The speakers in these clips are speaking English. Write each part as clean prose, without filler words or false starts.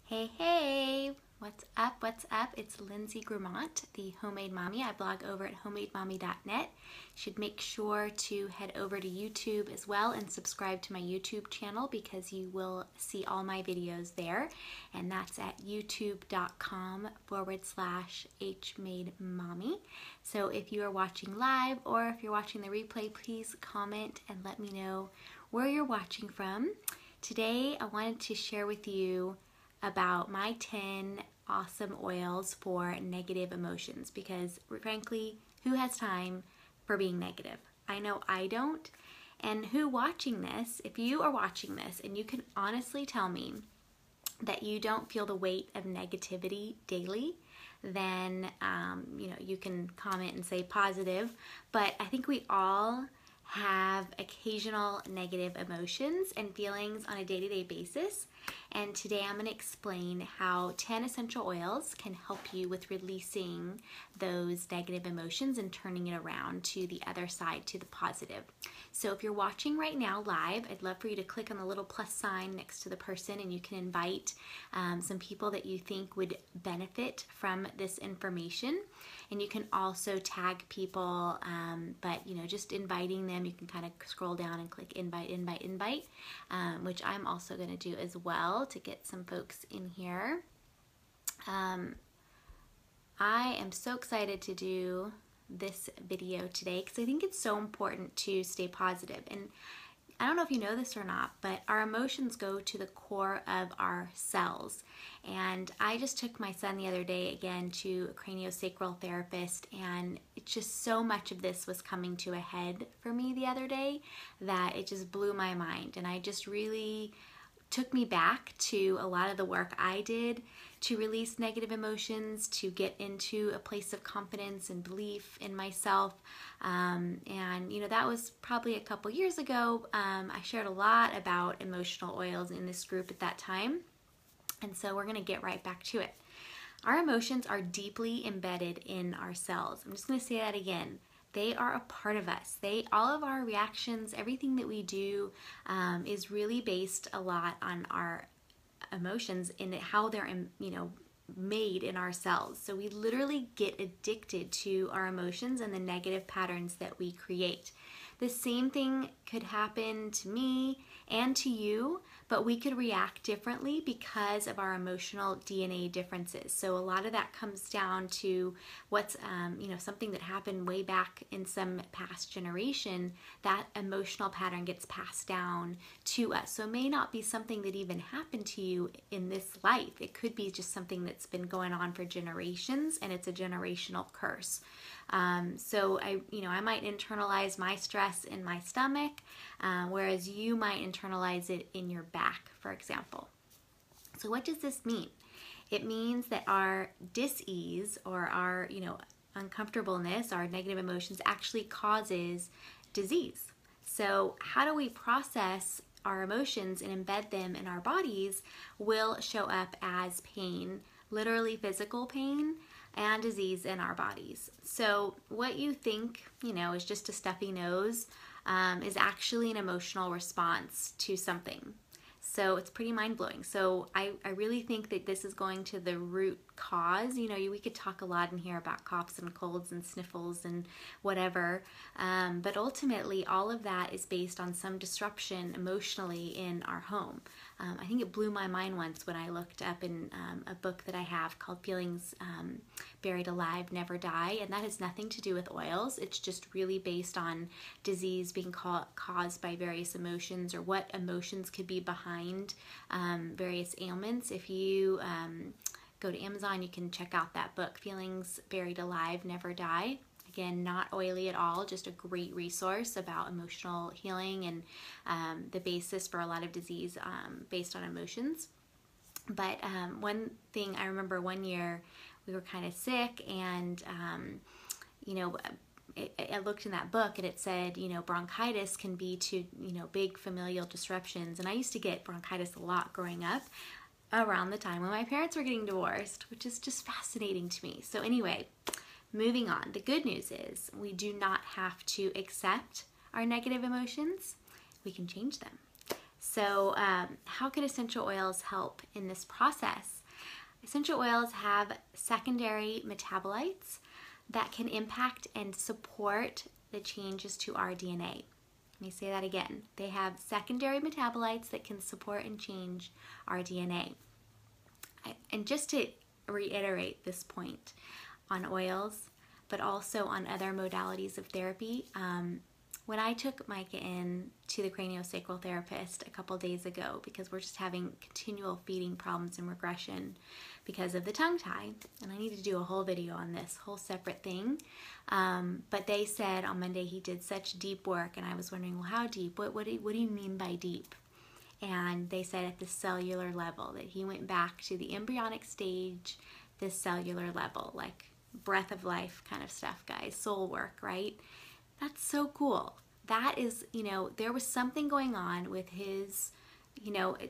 Hey, hey, what's up? What's up? It's Lindsay Gramont, the Homemade Mommy. I blog over at homemademommy.net. You should make sure to head over to YouTube as well and subscribe to my YouTube channel because you will see all my videos there. And that's at youtube.com/hmademommy. So if you are watching live or if you're watching the replay, please comment and let me know where you're watching from. Today, I wanted to share with you about my 10 awesome oils for negative emotions because frankly, who has time for being negative? I know I don't. And who watching this, if you are watching this and you can honestly tell me that you don't feel the weight of negativity daily, then you can comment and say positive. But I think we all have occasional negative emotions and feelings on a day-to-day basis. And today I'm going to explain how 10 essential oils can help you with releasing those negative emotions and turning it around to the other side, to the positive. So if you're watching right now live, I'd love for you to click on the little plus sign next to the person and you can invite some people that you think would benefit from this information. And you can also tag people, but just inviting them, you can kind of scroll down and click invite, which I'm also going to do as well to get some folks in here. I am so excited to do this video today because I think it's so important to stay positive. And I don't know if you know this or not, but our emotions go to the core of our cells. And I just took my son the other day again to a craniosacral therapist, and it's just so much of this was coming to a head for me the other day that it just blew my mind. And I just really took me back to a lot of the work I did to release negative emotions, to get into a place of confidence and belief in myself. And that was probably a couple years ago. I shared a lot about emotional oils in this group at that time. And so we're going to get right back to it. Our emotions are deeply embedded in our cells. I'm just going to say that again. They are a part of us. All of our reactions, everything that we do is really based a lot on our emotions and how they're, made in our cells. So we literally get addicted to our emotions and the negative patterns that we create. The same thing could happen to me and to you, but we could react differently because of our emotional DNA differences. So a lot of that comes down to what's, something that happened way back in some past generation. That emotional pattern gets passed down to us. So it may not be something that even happened to you in this life. It could be just something that's been going on for generations, and it's a generational curse. So I might internalize my stress in my stomach, whereas you might internalize it in your back, for example. So what does this mean? It means that our dis-ease or our, uncomfortableness, our negative emotions actually causes disease. So how do we process our emotions and embed them in our bodies will show up as pain, literally physical pain, and disease in our bodies. So what you think, is just a stuffy nose is actually an emotional response to something. So it's pretty mind-blowing. So I really think that this is going to the root cause. We could talk a lot in here about coughs and colds and sniffles and whatever, but ultimately all of that is based on some disruption emotionally in our home. I think it blew my mind once when I looked up in a book that I have called Feelings Buried Alive, Never Die, and that has nothing to do with oils. It's just really based on disease being caused by various emotions, or what emotions could be behind various ailments. If you go to Amazon, you can check out that book, Feelings Buried Alive, Never Die. Again, not oily at all, just a great resource about emotional healing and the basis for a lot of disease based on emotions. But one thing I remember, one year we were kind of sick, and I looked in that book and it said, bronchitis can be to, big familial disruptions. And I used to get bronchitis a lot growing up around the time when my parents were getting divorced, which is just fascinating to me. So anyway, moving on. The good news is we do not have to accept our negative emotions. We can change them. So how can essential oils help in this process? Essential oils have secondary metabolites that can impact and support the changes to our DNA. Let me say that again. They have secondary metabolites that can support and change our DNA. And just to reiterate this point on oils, but also on other modalities of therapy, when I took Micah in to the craniosacral therapist a couple days ago, because we're just having continual feeding problems and regression because of the tongue tie, and I need to do a whole video on this, whole separate thing. But they said on Monday he did such deep work, and I was wondering, well, how deep? What do you mean by deep? And they said at the cellular level, that he went back to the embryonic stage, the cellular level, like breath of life kind of stuff, guys, soul work, right? That's so cool. That is, there was something going on with his,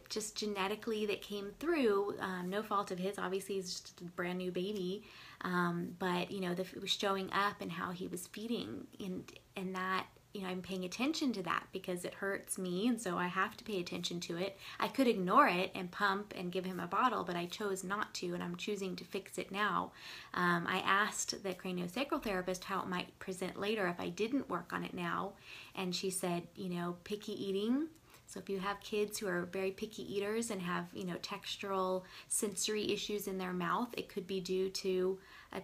just genetically that came through, no fault of his, obviously he's just a brand new baby, but, it was showing up and how he was feeding, and that, I'm paying attention to that because it hurts me, and so I have to pay attention to it. I could ignore it and pump and give him a bottle, but I chose not to, and I'm choosing to fix it now. I asked the craniosacral therapist how it might present later if I didn't work on it now, and she said, picky eating. So if you have kids who are very picky eaters and have, textural sensory issues in their mouth, it could be due to a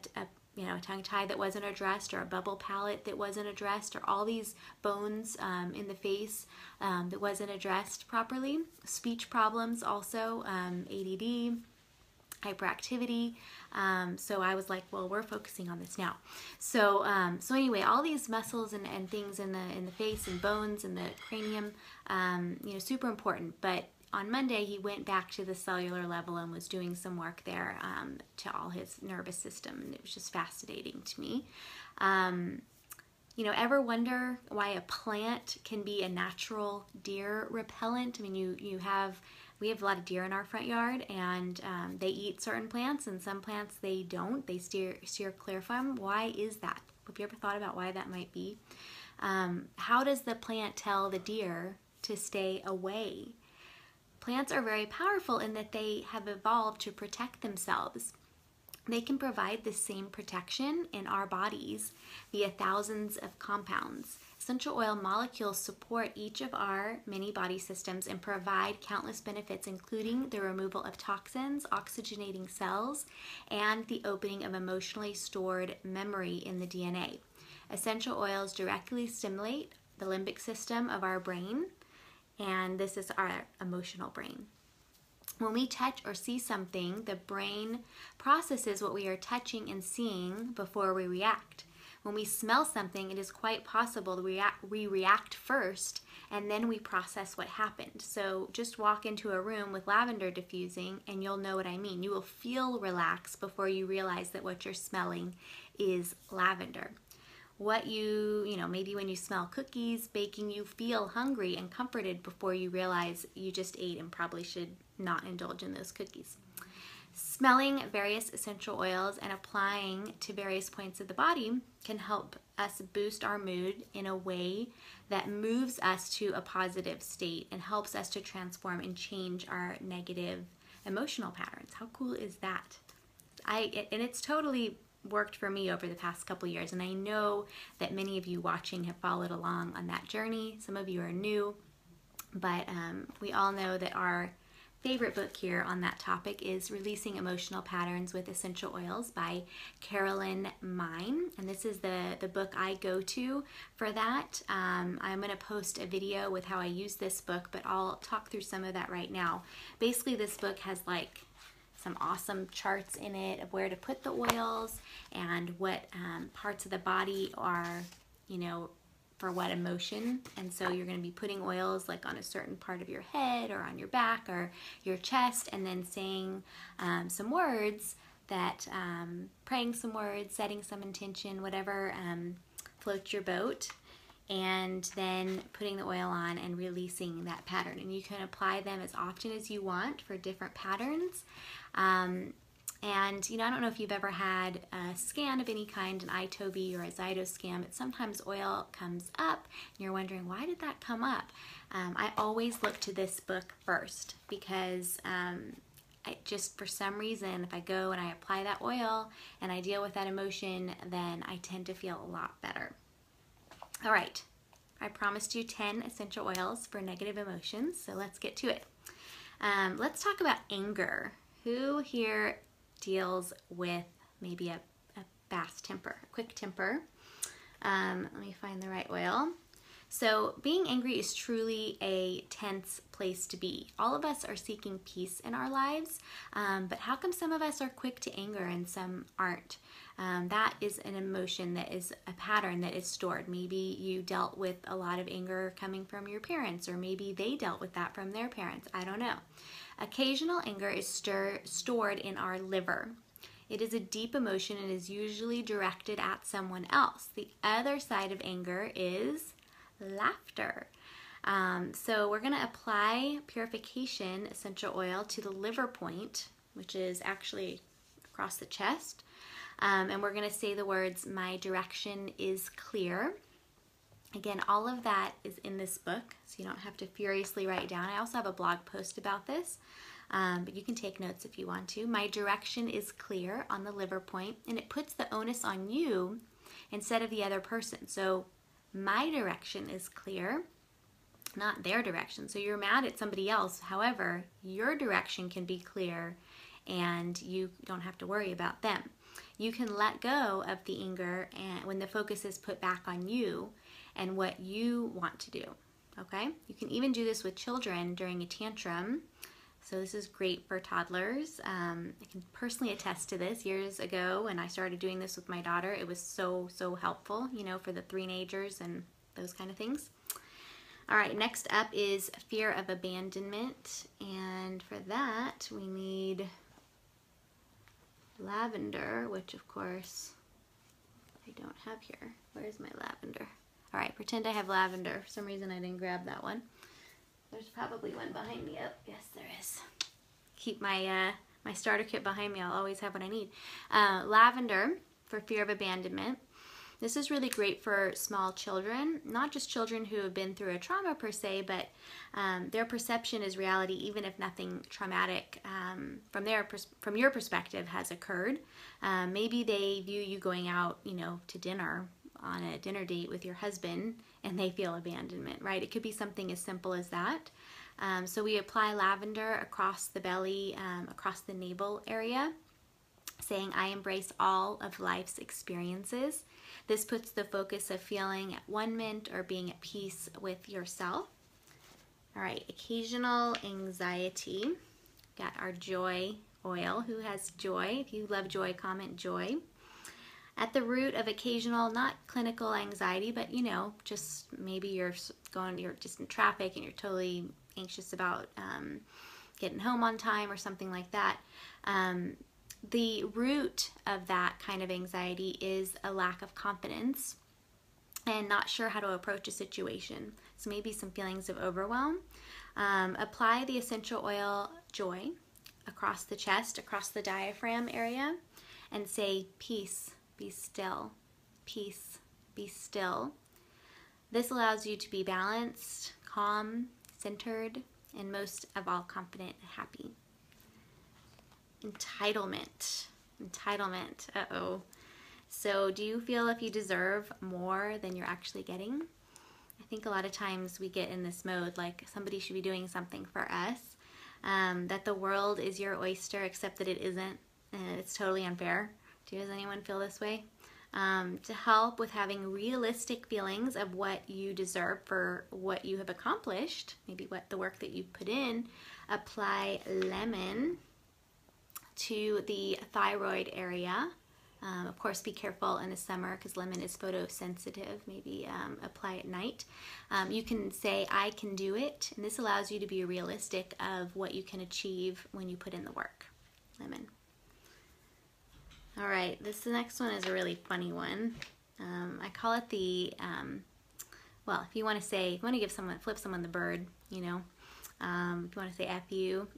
tongue tie that wasn't addressed, or a bubble palate that wasn't addressed, or all these bones in the face that wasn't addressed properly. Speech problems also, ADD, hyperactivity. So I was like, well, we're focusing on this now. So anyway, all these muscles and things in the face and bones and the cranium, super important. But on Monday, he went back to the cellular level and was doing some work there to all his nervous system, and it was just fascinating to me. Ever wonder why a plant can be a natural deer repellent? I mean, we have a lot of deer in our front yard, and they eat certain plants, and some plants they don't. They steer clear from. Why is that? Have you ever thought about why that might be? How does the plant tell the deer to stay away? Plants are very powerful in that they have evolved to protect themselves. They can provide the same protection in our bodies via thousands of compounds. Essential oil molecules support each of our many body systems and provide countless benefits, including the removal of toxins, oxygenating cells, and the opening of emotionally stored memory in the DNA. Essential oils directly stimulate the limbic system of our brain, and this is our emotional brain. When we touch or see something, the brain processes what we are touching and seeing before we react. When we smell something, it is quite possible that we react first, and then we process what happened. So just walk into a room with lavender diffusing and you'll know what I mean. You will feel relaxed before you realize that what you're smelling is lavender. Maybe when you smell cookies baking, you feel hungry and comforted before you realize you just ate and probably should not indulge in those cookies. Smelling various essential oils and applying to various points of the body can help us boost our mood in a way that moves us to a positive state and helps us to transform and change our negative emotional patterns. How cool is that? And it's totally worked for me over the past couple years, and I know that many of you watching have followed along on that journey. Some of you are new, but we all know that our favorite book here on that topic is Releasing Emotional Patterns with Essential Oils by Carolyn Mine, and this is the book I go to for that. I'm going to post a video with how I use this book, but I'll talk through some of that right now. Basically, this book has some awesome charts in it of where to put the oils and what parts of the body are, for what emotion. And so you're going to be putting oils on a certain part of your head or on your back or your chest, and then saying some words that, praying some words, setting some intention, whatever floats your boat, and then putting the oil on and releasing that pattern. And you can apply them as often as you want for different patterns. And, I don't know if you've ever had a scan of any kind, an iToby or a Zytoscan, but sometimes oil comes up and you're wondering, why did that come up? I always look to this book first because just for some reason, if I go and I apply that oil and I deal with that emotion, then I tend to feel a lot better. All right, I promised you 10 essential oils for negative emotions, so let's get to it. Let's talk about anger. Who here deals with maybe a fast temper, a quick temper? Let me find the right oil. So being angry is truly a tense place to be. All of us are seeking peace in our lives, but how come some of us are quick to anger and some aren't? That is an emotion that is a pattern that is stored. Maybe you dealt with a lot of anger coming from your parents, or maybe they dealt with that from their parents. I don't know. Occasional anger is stored in our liver. It is a deep emotion and is usually directed at someone else. The other side of anger is laughter. So we're going to apply purification essential oil to the liver point, which is actually across the chest. And we're going to say the words, "My direction is clear." Again, all of that is in this book, so you don't have to furiously write down. I also have a blog post about this, but you can take notes if you want to. My direction is clear on the liver point, and it puts the onus on you instead of the other person. So my direction is clear, not their direction. So you're mad at somebody else. However, your direction can be clear, and you don't have to worry about them. You can let go of the anger and when the focus is put back on you and what you want to do, okay? You can even do this with children during a tantrum. So this is great for toddlers. I can personally attest to this. Years ago when I started doing this with my daughter, it was so helpful, for the teenagers and those kind of things. All right, next up is fear of abandonment. And for that, we need lavender, which of course I don't have here. Where's my lavender? All right, pretend I have lavender. For some reason I didn't grab that one. There's probably one behind me. Oh, yes, there is. Keep my my starter kit behind me. I'll always have what I need. Lavender for fear of abandonment. This is really great for small children, not just children who have been through a trauma per se, but their perception is reality even if nothing traumatic from your perspective has occurred. Maybe they view you going out, to dinner on a dinner date with your husband and they feel abandonment, right? It could be something as simple as that. So we apply lavender across the belly, across the navel area, saying, "I embrace all of life's experiences." This puts the focus of feeling at one-ment or being at peace with yourself. All right, occasional anxiety. Got our joy oil. Who has joy? If you love joy, comment joy. At the root of occasional, not clinical anxiety, but just maybe you're just in traffic and you're totally anxious about getting home on time or something like that. The root of that kind of anxiety is a lack of confidence and not sure how to approach a situation. So maybe some feelings of overwhelm. Apply the essential oil joy across the chest, across the diaphragm area, and say, "Peace, be still. Peace, be still." This allows you to be balanced, calm, centered, and most of all, confident and happy. Entitlement. Uh-oh. So do you feel if you deserve more than you're actually getting? I think a lot of times we get in this mode like somebody should be doing something for us, that the world is your oyster except that it isn't, and it's totally unfair. Does anyone feel this way? To help with having realistic feelings of what you deserve for what you have accomplished, maybe what the work that you put in, apply lemon to the thyroid area. Of course, be careful in the summer because lemon is photosensitive. Maybe apply at night. You can say, "I can do it," and this allows you to be realistic of what you can achieve when you put in the work. Lemon. All right, the next one is a really funny one. I call it the, well, if you want to flip someone the bird, if you want to say F you,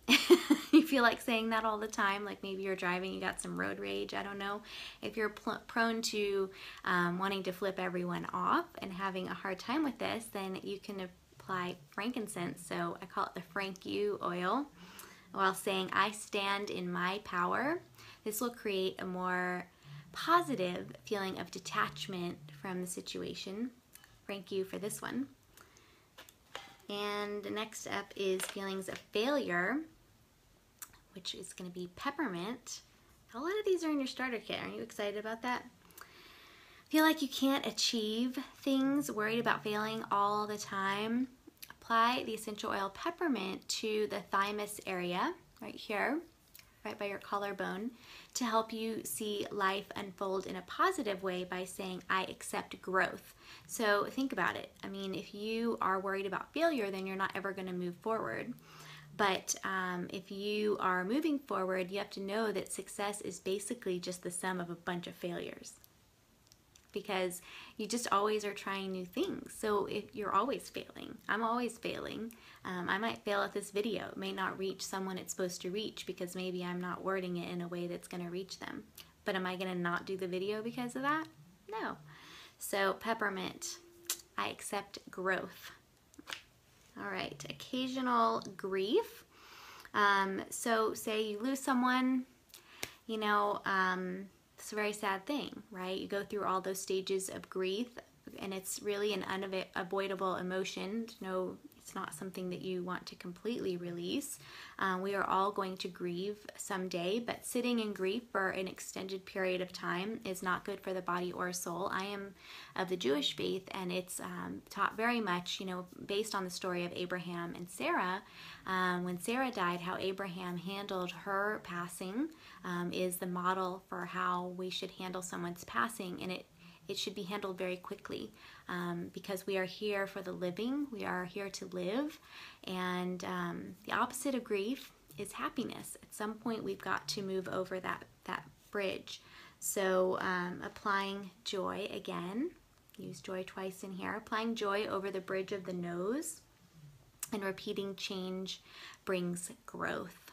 you feel like saying that all the time, like maybe you're driving, you got some road rage, I don't know. If you're prone to wanting to flip everyone off and having a hard time with this, then you can apply frankincense. So I call it the Frank You oil, while saying, I stand in my power. This will create a more positive feeling of detachment from the situation. Thank you for this one. And the next up is feelings of failure, which is going to be peppermint. A lot of these are in your starter kit. Aren't you excited about that? Feel like you can't achieve things, worried about failing all the time. Apply the essential oil peppermint to the thymus area, right here, right by your collarbone, to help you see life unfold in a positive way by saying, I accept growth. So think about it. I mean, if you are worried about failure, then you're not ever going to move forward. But if you are moving forward, you have to know that success is basically just the sum of a bunch of failures, because you just always are trying new things. So if you're always failing, I'm always failing. I might fail at this video. It may not reach someone it's supposed to reach because maybe I'm not wording it in a way that's going to reach them. But am I going to not do the video because of that? No. So peppermint, I accept growth. All right, occasional grief. So say you lose someone, you know, it's a very sad thing, right? You go through all those stages of grief, and it's really an unavoidable emotion. No, it's not something that you want to completely release. We are all going to grieve someday, but sitting in grief for an extended period of time is not good for the body or soul. I am of the Jewish faith, and it's taught very much, you know, based on the story of Abraham and Sarah. When Sarah died, how Abraham handled her passing is the model for how we should handle someone's passing, and it should be handled very quickly, because we are here for the living. We are here to live, and the opposite of grief is happiness. At some point, we've got to move over that bridge. So applying joy again, use joy twice in here, applying joy over the bridge of the nose, and repeating change brings growth.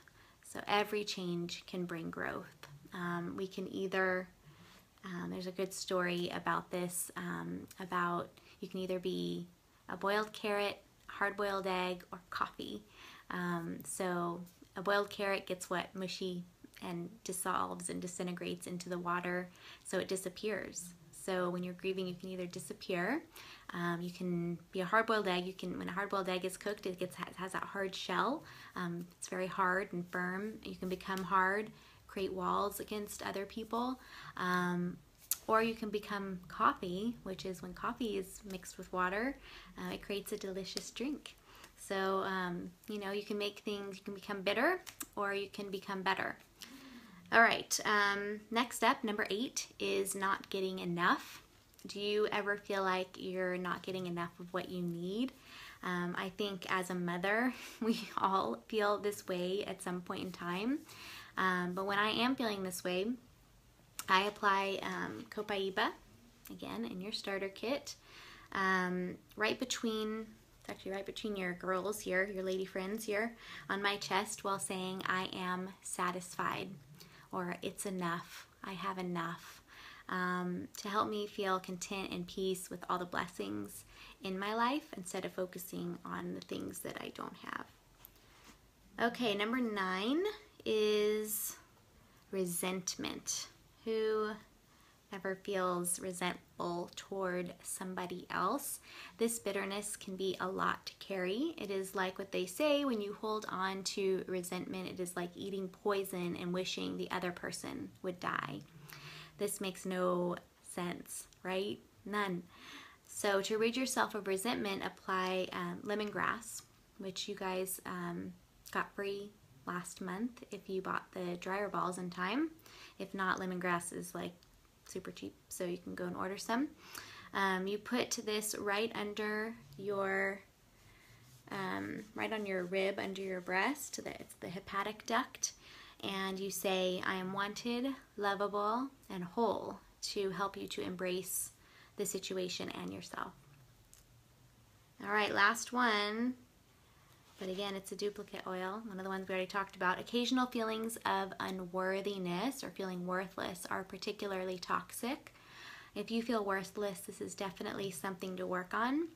So every change can bring growth. We can either there's a good story about this, about you can either be a boiled carrot, hard-boiled egg, or coffee. So a boiled carrot gets what? Mushy and dissolves and disintegrates into the water, so it disappears. So when you're grieving, you can either disappear. You can be a hard-boiled egg. When a hard-boiled egg is cooked, it has that hard shell. It's very hard and firm. You can become hard, create walls against other people, or you can become coffee, which is when coffee is mixed with water, it creates a delicious drink. So you know, you can make things, you can become bitter, or you can become better. All right, next up, number 8 is not getting enough. Do you ever feel like you're not getting enough of what you need? I think as a mother, we all feel this way at some point in time. But when I am feeling this way, I apply Copaiba, again, in your starter kit, right between your girls here, your lady friends here, on my chest, while saying, I am satisfied, or it's enough, I have enough, to help me feel content and peace with all the blessings in my life instead of focusing on the things that I don't have. Okay, number 9 is resentment. Who ever feels resentful toward somebody else? This bitterness can be a lot to carry. It is like what they say, when you hold on to resentment, it is like eating poison and wishing the other person would die. This makes no sense, right? None. So to rid yourself of resentment, apply lemongrass, which you guys got free last month if you bought the dryer balls in time. If not, lemongrass is like super cheap, so you can go and order some. You put this right under your, right on your rib, under your breast, it's the hepatic duct, and you say, I am wanted, lovable, and whole, to help you to embrace the situation and yourself. All right, last one. but again, it's a duplicate oil, one of the ones we already talked about. Occasional feelings of unworthiness or feeling worthless are particularly toxic. If you feel worthless, this is definitely something to work on,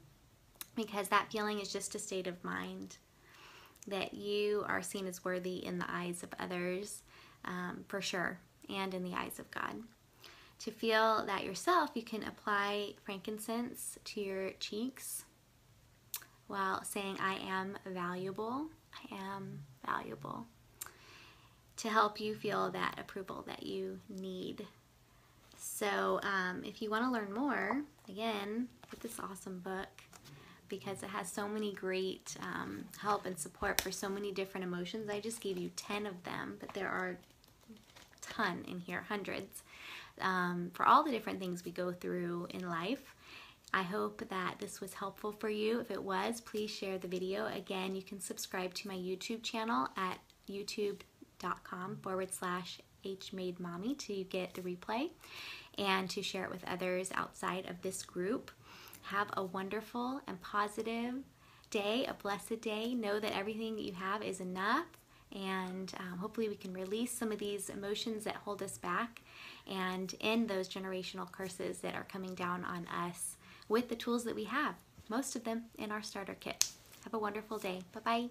because that feeling is just a state of mind, that you are seen as worthy in the eyes of others, for sure, and in the eyes of God. To feel that yourself, you can apply frankincense to your cheeks while saying, I am valuable, I am valuable, to help you feel that approval that you need. So if you want to learn more, again, get this awesome book, because it has so many great help and support for so many different emotions. I just gave you 10 of them, but there are a ton in here, hundreds, for all the different things we go through in life. I hope that this was helpful for you. If it was, please share the video. Again, you can subscribe to my YouTube channel at youtube.com/HMadeMommy to get the replay and to share it with others outside of this group. Have a wonderful and positive day, a blessed day. Know that everything that you have is enough, and hopefully we can release some of these emotions that hold us back and end those generational curses that are coming down on us with the tools that we have, most of them in our starter kit. Have a wonderful day. Bye-bye.